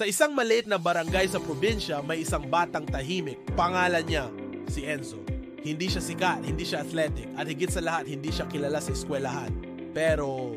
Sa isang maliit na barangay sa probinsya, may isang batang tahimik. Pangalan niya, si Enzo. Hindi siya sikat, hindi siya athletic, at higit sa lahat, hindi siya kilala sa eskwelahan. Pero,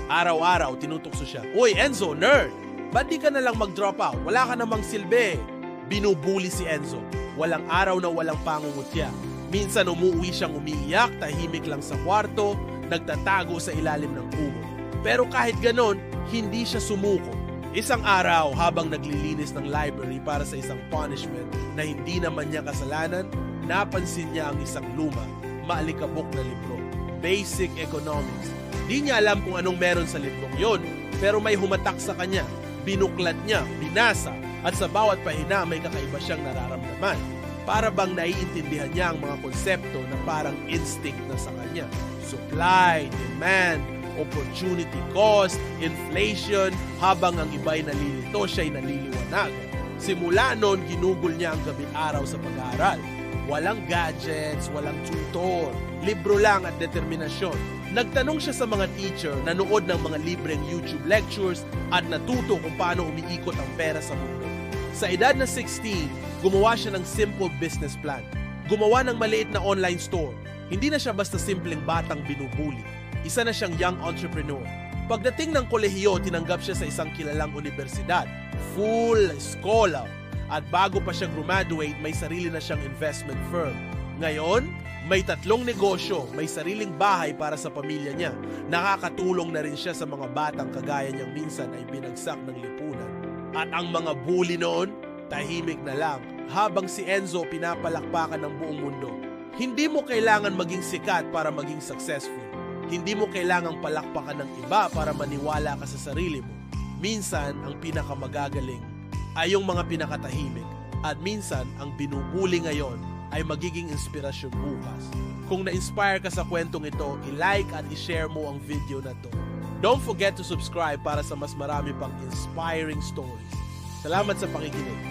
araw-araw, tinutukso siya. Uy, Enzo, nerd! Ba't di ka na lang mag-drop out? Wala ka namang silbi. Binubuli si Enzo. Walang araw na walang pangungutya. Minsan umuwi siyang umiiyak, tahimik lang sa kwarto, nagtatago sa ilalim ng kumot. Pero kahit ganon, hindi siya sumuko. Isang araw, habang naglilinis ng library para sa isang punishment na hindi naman niya kasalanan, napansin niya ang isang luma, maalikabok na libro. Basic Economics. Di niya alam kung anong meron sa librong yon, pero may humatak sa kanya. Binuklat niya, binasa, at sa bawat pahina may kakaiba siyang nararamdaman. Para bang naiintindihan niya ang mga konsepto na parang instinct na sa kanya. Supply, demand, opportunity cost, inflation, habang ang iba'y nalilito, siya'y naliliwanag. Simula noon, ginugol niya ang gabi araw sa pag-aaral. Walang gadgets, walang tutor, libro lang at determinasyon. Nagtanong siya sa mga teacher, nanood ng mga libreng YouTube lectures at natuto kung paano umiikot ang pera sa mundo. Sa edad na 16, gumawa siya ng simple business plan. Gumawa ng maliit na online store. Hindi na siya basta simpleng batang binubuli. Isa na siyang young entrepreneur. Pagdating ng kolehiyo, tinanggap siya sa isang kilalang universidad. Full scholar. At bago pa siya graduate, may sarili na siyang investment firm. Ngayon, may 3 negosyo, may sariling bahay para sa pamilya niya. Nakakatulong na rin siya sa mga batang kagaya niyang minsan ay binagsak ng lipunan. At ang mga bully noon, tahimik na lang habang si Enzo pinapalakpakan ng buong mundo. Hindi mo kailangan maging sikat para maging successful. Hindi mo kailangang palakpakan ng iba para maniwala ka sa sarili mo. Minsan, ang pinakamagagaling ay yung mga pinakatahimik. At minsan, ang binubuli ngayon ay magiging inspirasyon bukas. Kung na-inspire ka sa kwentong ito, i-like at i-share mo ang video na to. Don't forget to subscribe para sa mas marami pang inspiring stories. Salamat sa pakikinig.